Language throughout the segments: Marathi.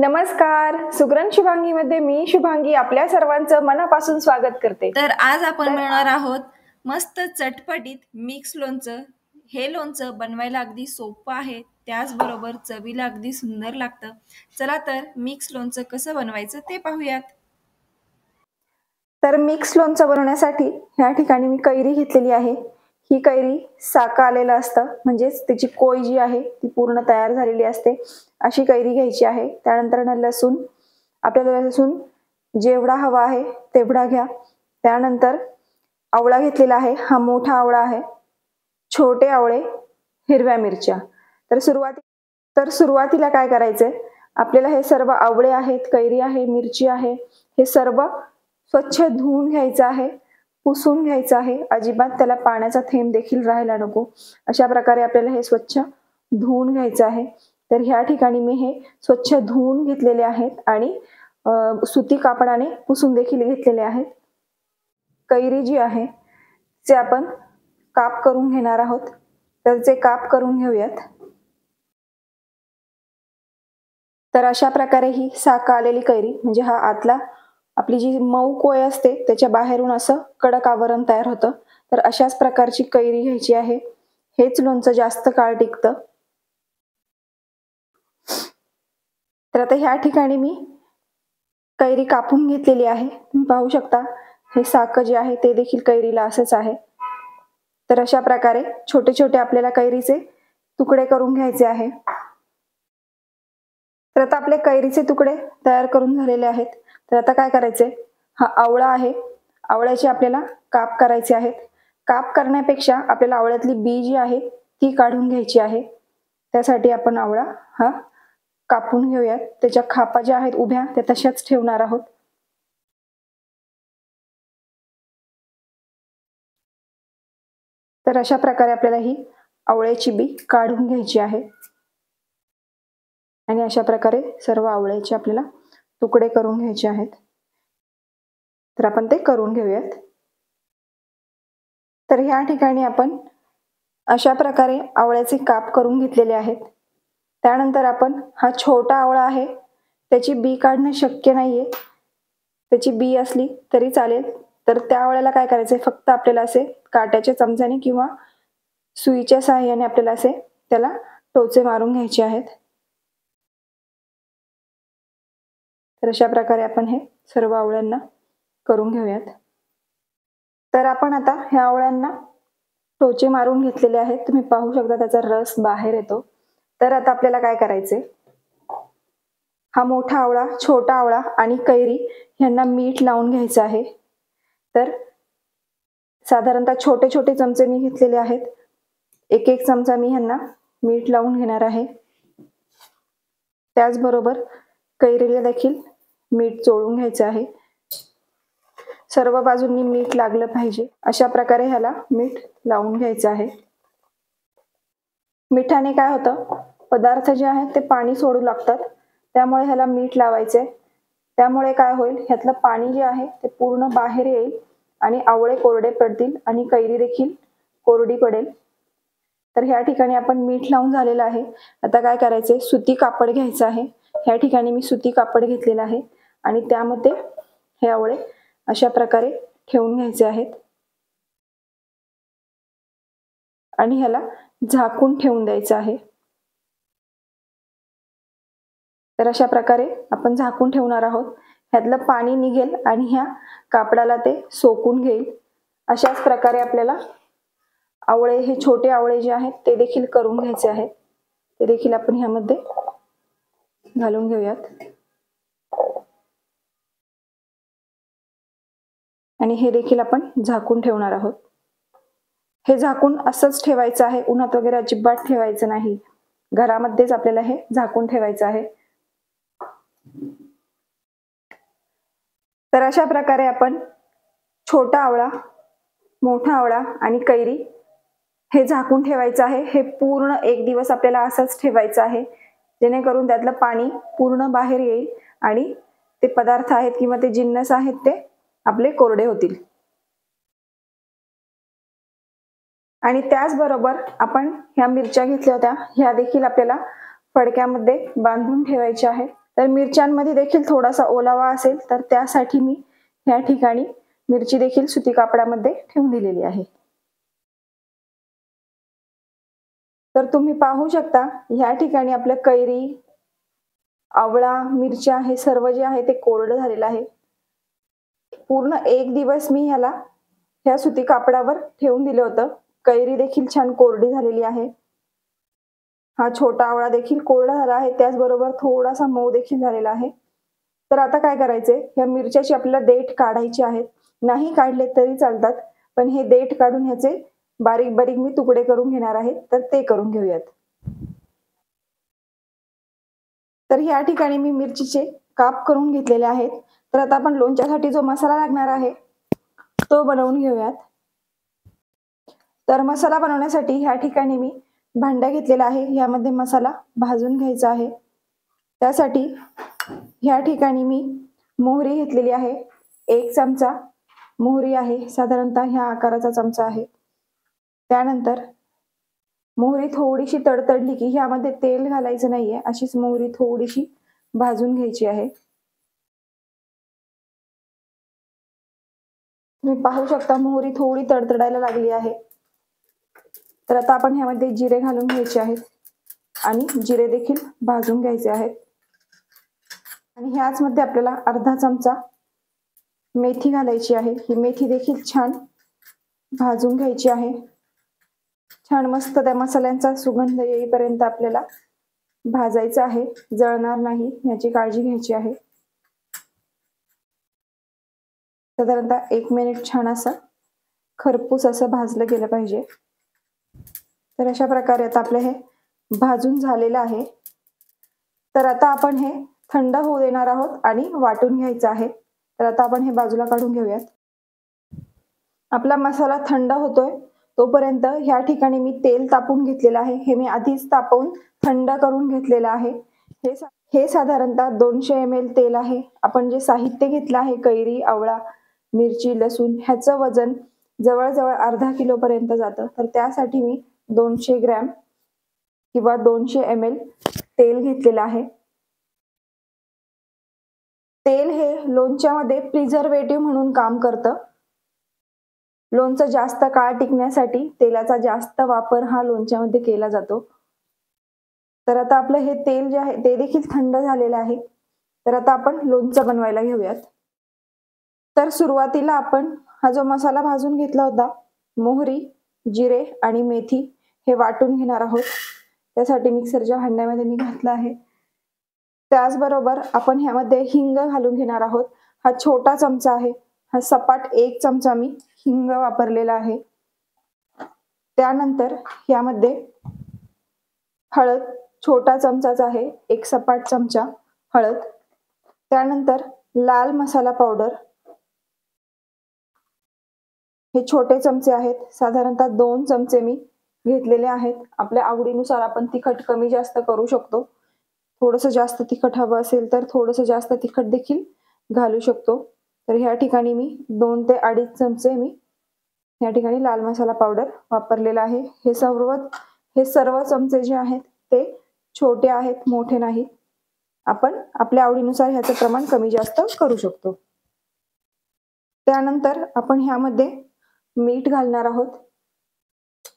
नमस्कार. सुगरण शुभांगीमध्ये मी शुभांगी आपल्या सर्वांचं मनापासून स्वागत करते. तर आज आपण बनवणार आहोत मस्त चटपटीत मिक्स लोणचं. हे लोणचं बनवायला अगदी सोपं आहे, त्याचबरोबर चवीला अगदी सुंदर लागतं. चला तर मिक्स लोणचं कसं बनवायचं ते पाहूयात. तर मिक्स लोणचं बनवण्यासाठी या ठिकाणी मी कैरी घेतलेली आहे. ही कैरी साका आलेलं असतं, म्हणजेच त्याची कोय जी आहे ती पूर्ण तयार झालेली असते. अशी कैरी घ्यायची आहे. त्यानंतर लसूण, आपल्याला लसूण जेवढा हवा आहे तेवढा घ्या. त्यानंतर आवळा घेतलेला आहे, हा मोठा आवळा आहे. छोटे आवळे, हिरव्या मिरच्या. तर सुरुवातीला काय करायचंय, आपल्याला हे सर्व आवळे आहेत, कैरी आहे, मिरची आहे, हे सर्व स्वच्छ धुवून घ्यायचं आहे, पुसून घ्यायचं आहे. अजिबात त्याला पाण्याचा थेंब देखील राहायला नको. अशा प्रकारे आपल्याला हे स्वच्छ धुवून घ्यायचं आहे. तर ह्या ठिकाणी मी हे स्वच्छ धुवून घेतलेले आहेत आणि सुती कापडाने पुसून देखील घेतलेले आहेत. कैरी जी आहे ते आपण काप करून घेणार आहोत. तर ते काप करून घेऊयात. तर अशा प्रकारे ही साका आलेली कैरी, म्हणजे हा आतला आपली जी मऊ कोय असते त्याच्या बाहेरून असं कडक आवरण तयार होतं. तर अशाच प्रकारची कैरी घ्यायची आहे. हेच लोणचं जास्त काळ टिकतं. तर आता ह्या ठिकाणी मी कैरी कापून घेतलेली आहे. तुम्ही पाहू शकता हे साकं जे आहे ते देखील कैरीला असंच आहे. तर अशा प्रकारे छोटे छोटे आपल्याला कैरीचे तुकडे करून घ्यायचे आहे. तर आता आपले कैरीचे तुकडे तयार करून झालेले आहेत. तर आता काय करायचे, हा आवळा आहे, आवळ्याचे आपल्याला काप करायचे आहेत. काप करण्यापेक्षा आपल्याला आवळ्यातली बी जी आहे ती काढून घ्यायची आहे. त्यासाठी आपण आवळा हा कापून घेऊयात. त्याच्या खापा ज्या आहेत उभ्या त्या तशाच ठेवणार आहोत. तर अशा प्रकारे आपल्याला ही आवळ्याची बी काढून घ्यायची आहे आणि अशा प्रकारे सर्व आवळ्याचे आपल्याला तुकडे करून घ्यायचे आहेत. तर आपण ते करून घेऊयात. तर ह्या ठिकाणी आपण अशा प्रकारे आवळ्याचे काप करून घेतलेले आहेत. त्यानंतर आपण हा छोटा आवळा आहे त्याची बी काढणं शक्य नाहीये, त्याची बी असली तरी चालेल. तर त्या आवळ्याला काय करायचंय, फक्त आपल्याला असे काट्याच्या चमच्याने किंवा सुईच्या सहाय्याने आपल्याला असे त्याला टोचे मारून घ्यायचे आहेत. तर अशा प्रकारे आपण हे सर्व आवळ्यांना करून घेऊयात. तर आपण आता ह्या आवळ्यांना टोचे मारून घेतलेले आहेत. तुम्ही पाहू शकता त्याचा रस बाहेर येतो. तर आता आपल्याला काय करायचे, हा मोठा आवळा, छोटा आवळा आणि कैरी यांना मीठ लावून घ्यायचं आहे. तर साधारणतः छोटे छोटे चमचे मी घेतलेले आहेत. एक एक चमचा मी ह्यांना मीठ लावून घेणार आहे. त्याचबरोबर कैरीला देखील मीठ चोळून घ्यायचं आहे. सर्व बाजूंनी मीठ लागलं पाहिजे. अशा प्रकारे ह्याला मीठ लावून घ्यायचं आहे. मिठाने काय होतं, पदार्थ जे आहेत ते पाणी सोडू लागतात, त्यामुळे ह्याला मीठ लावायचंय. त्यामुळे काय होईल, ह्यातलं पाणी जे आहे ते पूर्ण बाहेर येईल आणि आवळे कोरडे पडतील आणि कैरी देखील कोरडी पडेल. तर ह्या ठिकाणी आपण मीठ लावून झालेलं आहे. आता काय करायचंय, सुती कापड घ्यायचं आहे. ह्या ठिकाणी मी सुती कापड घेतलेलं आहे आणि त्यामध्ये हे आवळे अशा प्रकारे ठेवून घ्यायचे आहेत आणि ह्याला झाकून ठेवून द्यायचं आहे. तर अशा प्रकारे आपण झाकून ठेवणार आहोत. ह्यातलं पाणी निघेल आणि ह्या कापडाला ते सोकून घेईल. अशाच प्रकारे आपल्याला आवळे, हे छोटे आवळे जे आहेत ते देखील करून घ्यायचे आहेत. ते देखील आपण ह्यामध्ये घालून घेऊयात आणि हे देखील आपण झाकून ठेवणार आहोत. हे झाकून असंच ठेवायचं आहे, उन्हात वगैरे अजिबात ठेवायचं नाही. घरामध्येच आपल्याला हे झाकून ठेवायचं आहे. तर अशा प्रकारे आपण छोटा आवळा, मोठा आवळा आणि कैरी हे झाकून ठेवायचं आहे. हे पूर्ण एक दिवस आपल्याला असंच ठेवायचं आहे, जेणेकरून त्यातलं पाणी पूर्ण बाहेर येईल आणि ते पदार्थ आहेत किंवा ते जिन्नस आहेत ते आपले कोरडे होतील. आणि त्याचबरोबर आपण ह्या मिरच्या घेतल्या होत्या, ह्या देखील आपल्याला फडक्यामध्ये बांधून ठेवायच्या आहेत. तर मिरच्यांमध्ये देखील थोडासा ओलावा असेल तर त्यासाठी मी या ठिकाणी मिरची देखील सुती कापडामध्ये ठेवून दिलेली आहे. तर तुम्ही पाहू शकता या ठिकाणी आपलं कैरी, आवळा, मिरच्या हे सर्व जे आहे ते कोरडं झालेलं आहे. पूर्ण 1 दिवस मी ह्याला ह्या सुती कापडावर ठेवून दिलं होतं. कैरी देखील छान कोरडी झालेली आहे. हा छोटा आवळा देखील कोरडा झाला आहे, त्याचबरोबर थोडासा मऊ देखील झालेला आहे. तर आता काय करायचंय, ह्या मिरच्याची आपल्याला देठ काढायची आहेत. नाही काढले तरी चालतात, पण हे देठ काढून ह्याचे बारीक बारीक मी तुकडे करून घेणार आहे, तर ते करून घेऊयात. तर या ठिकाणी मी मिरचीचे काप करून घेतलेले आहेत. तर आता आपण लोणच्यासाठी जो मसाला लागणार आहे तो बनवून घेऊयात. तर मसाला बनवण्यासाठी ह्या ठिकाणी मी भांडा घेतलेला आहे. यामध्ये मसाला भाजून घ्यायचा आहे. त्यासाठी ह्या ठिकाणी मी मोहरी घेतलेली आहे. 1 चमचा मोहरी आहे, साधारणतः ह्या आकाराचा चमचा आहे. त्यानंतर मोहरी थोडीशी तडतडली की ह्यामध्ये तेल घालायचं नाहीये, अशीच मोहरी थोडीशी भाजून घ्यायची आहे. तुम्ही पाहू शकता मोहरी थोडी तडतडायला लागली आहे. तर आता आपण ह्यामध्ये जिरे घालून घ्यायचे आहेत आणि जिरे देखील भाजून घ्यायचे आहेत. आणि ह्याच मध्ये आपल्याला अर्धा चमचा मेथी घालायची आहे. ही मेथी देखील छान भाजून घ्यायची आहे. छान मस्त त्या मसाल्यांचा सुगंध येईपर्यंत आपल्याला भाजायचं आहे. जळणार नाही याची काळजी घ्यायची आहे. साधारणतः 1 मिनिट छान असं खरपूस असं भाजलं गेलं पाहिजे. तर अशा प्रकारे आता आपलं हे भाजून झालेलं आहे. तर आता आपण हे थंड होऊ देणार आहोत आणि वाटून घ्यायचं आहे. तर आता आपण हे बाजूला काढून घेऊयात. आपला मसाला थंड होतोय तोपर्यंत ह्या ठिकाणी मी तेल तापून घेतलेलं आहे. हे मी आधीच तापवून थंड करून घेतलेलं आहे. हे साधारणतः 200 ml तेल आहे. आपण जे साहित्य घेतलं आहे कैरी, आवळा, मिरची, लसूण ह्याचं वजन जवळजवळ अर्धा किलो पर्यंत जातं. तर त्यासाठी मी 200 ग्रॅम किंवा 200 ml तेल घेतलेलं आहे. तेल हे लोणच्यामध्ये प्रिझर्वेटिव्ह म्हणून काम करतं. लोणचं जास्त काळ टिकण्यासाठी तेलाचा जास्त वापर हा लोणच्यामध्ये केला जातो. तर आता आपलं हे तेल जे आहे ते देखील थंड झालेलं आहे. तर आता आपण लोणचं बनवायला घेऊयात. तर सुरुवातीला आपण हा जो मसाला भाजून घेतला होता, मोहरी, जिरे आणि मेथी हे वाटून घेणार आहोत. त्यासाठी मिक्सरच्या भांड्यामध्ये मी घातलं आहे. त्याचबरोबर आपण ह्यामध्ये हिंग घालून घेणार आहोत. हा छोटा चमचा आहे. हा सपाट 1 चमचा मी हिंग वापरलेला आहे. त्यानंतर यामध्ये हळद छोटा चमचाच आहे, 1 सपाट चमचा हळद. त्यानंतर लाल मसाला पावडर हे छोटे चमचे आहेत, साधारणतः 2 चमचे मी घेतलेले आहेत. आपल्या आवडीनुसार आपण तिखट कमी जास्त करू शकतो. थोडंसं जास्त तिखट हवं असेल तर थोडंसं जास्त तिखट देखील घालू शकतो. तर ह्या ठिकाणी मी 2 ते 2.5 चमचे मी या ठिकाणी लाल मसाला पावडर वापरलेला आहे. हे सर्व चमचे जे आहेत ते छोटे आहेत, मोठे नाहीत. आपण आपल्या आवडीनुसार ह्याचं प्रमाण कमी जास्त करू शकतो. त्यानंतर आपण ह्यामध्ये मीठ घालणार आहोत.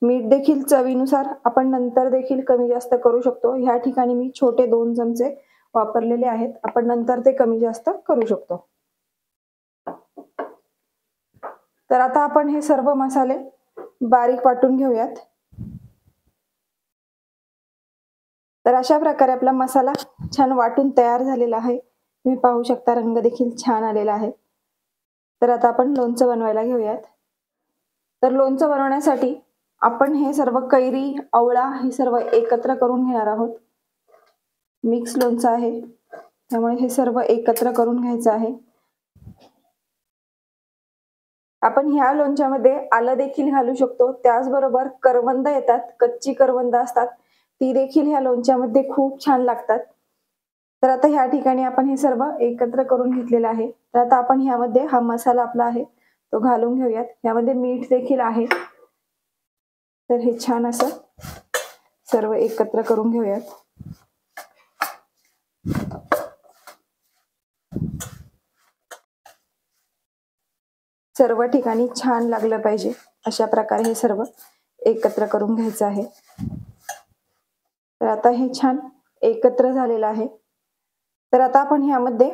मीठ देखील चवीनुसार आपण नंतर देखील कमी जास्त करू शकतो. ह्या ठिकाणी मी छोटे 2 चमचे वापरलेले आहेत. आपण नंतर ते कमी जास्त करू शकतो. तर आता आपण हे सर्व मसाले बारीक वाटून घेऊयात. तर अशा प्रकारे आपला मसाला छान वाटून तयार झालेला आहे. तुम्ही पाहू शकता रंग देखील छान आलेला आहे. तर आता आपण लोणचं बनवायला घेऊयात. तर लोणचं बनवण्यासाठी आपण हे सर्व कैरी, आवळा हे सर्व एकत्र करून घेणार आहोत. मिक्स लोणचं आहे त्यामुळे हे सर्व एकत्र करून घ्यायचं आहे. आपण ह्या लोणच्यामध्ये आलं देखील घालू शकतो. त्याचबरोबर करवंद येतात, कच्ची करवंद असतात, ती देखील ह्या लोणच्यामध्ये खूप छान लागतात. तर आता ह्या ठिकाणी आपण हे सर्व एकत्र करून घेतलेलं आहे. तर आता आपण ह्यामध्ये हा मसाला आपला आहे तो घालून घेऊयात. यामध्ये मीठ देखील आहे. तर हे छान असं सर्व एकत्र करून घेऊयात. सर्व ठिकाणी छान लागलं पाहिजे अशा प्रकारे हे सर्व एकत्र करून घ्यायचं आहे। तर आता हे छान एकत्र झालेलं आहे। तर आता आपण ह्यामध्ये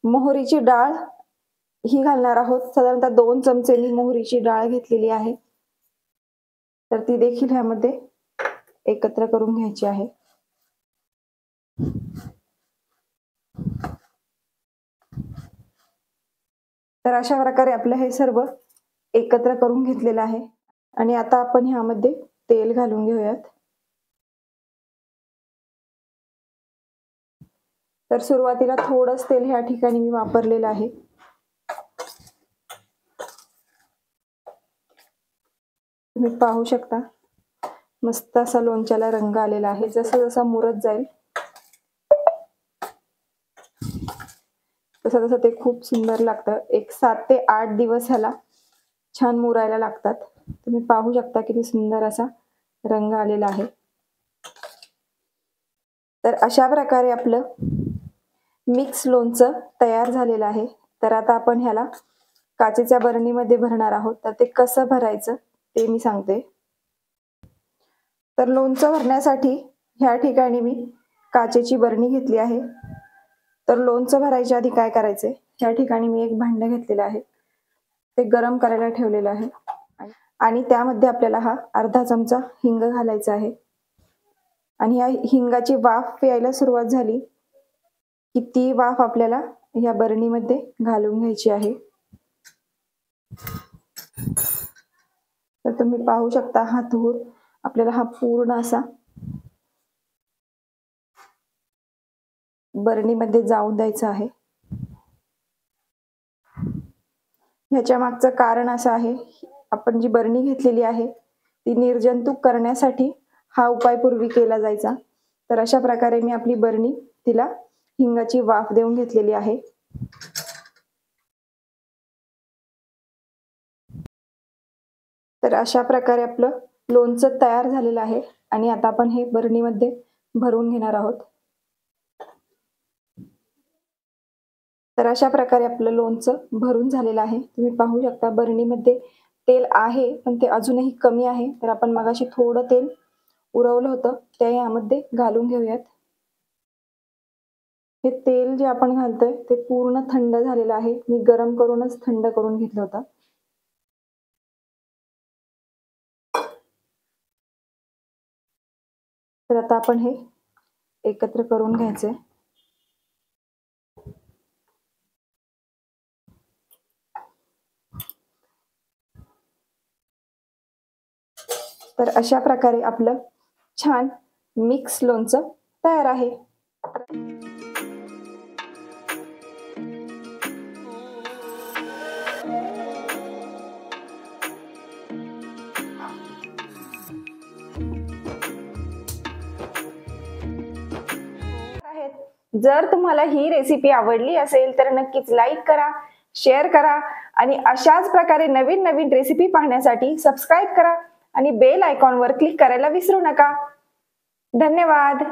मोहरीची डाळ ही घालणार आहोत। साधारणतः 2 चमचे मी मोहरीची डाळ घेतलेली आहे। तर ती देखील ह्यामध्ये एकत्र करून घ्यायची आहे। तर अशा प्रकारे आपलं हे सर्व एकत्र करून घेतलेलं आहे। आणि आता आपण ह्यामध्ये तेल घालून घेऊयात। तर सुरुवातीला थोडंच तेल ह्या ठिकाणी मी वापरलेलं आहे। तुम्ही पाहू शकता मस्त असा लोणच्याला रंग आलेला आहे। जसं जसं मुरत जाईल तसं तसं ते खूप सुंदर लागतं। एक 7 ते 8 दिवस ह्याला छान मुरायला लागतात। तुम्ही पाहू शकता किती सुंदर असा रंग आलेला आहे। तर अशा प्रकारे आपलं मिक्स लोणचं तयार झालेलं आहे। तर आता आपण ह्याला काचेच्या बरणीमध्ये भरणार आहोत। तर ते कसं भरायचं ते मी सांगते। तर लोणचं भरण्यासाठी ह्या ठिकाणी मी काचेची बरणी घेतली आहे। तर लोणचं भरायच्या आधी काय करायचे, ह्या ठिकाणी मी एक भांडं घेतलेलं आहे, ते गरम करायला ठेवलेलं आहे आणि त्यामध्ये आपल्याला हा अर्धा चमचा हिंग घालायचा आहे। आणि या हिंगाची वाफ यायला सुरुवात झाली की ती वाफ आपल्याला या बरणीमध्ये घालून घ्यायची आहे। तर तुम्ही पाहू शकता हा धूर आपल्याला हा पूर्ण असा बरणीमध्ये जाऊन द्यायचा आहे। ह्याच्या मागचं कारण असं आहे, आपण जी बरणी घेतलेली आहे ती निर्जंतुक करण्यासाठी हा उपाय पूर्वी केला जायचा। तर अशा प्रकारे मी आपली बरणी तिला हिंगाची वाफ देऊन घेतलेली आहे। तर अशा प्रकारे आपलं लोणचं तयार झालेलं आहे आणि आता आपण हे बरणीमध्ये भरून घेणार आहोत। तर अशा प्रकारे आपलं लोणचं भरून झालेलं आहे। तुम्ही पाहू शकता बरणीमध्ये तेल आहे पण ते अजूनही कमी आहे। तर आपण मगाशी थोडं तेल उरवलं होतं ते यामध्ये घालून घेऊयात। हे तेल जे आपण घालतोय ते पूर्ण थंड झालेलं आहे। मी गरम करूनच थंड करून घेतलं होतं। तर आता आपण हे एकत्र करून घ्यायचंय। तर अशा प्रकारे आपलं छान मिक्स लोणचं तयार आहे। जर तुम्हाला ही रेसिपी आवडली असेल तर नक्कीच लाईक करा, शेअर करा आणि अशाच प्रकारे नवीन नवीन रेसिपी पाहण्यासाठी सबस्क्राईब करा आणि बेल आयकॉनवर क्लिक करायला विसरू नका। धन्यवाद।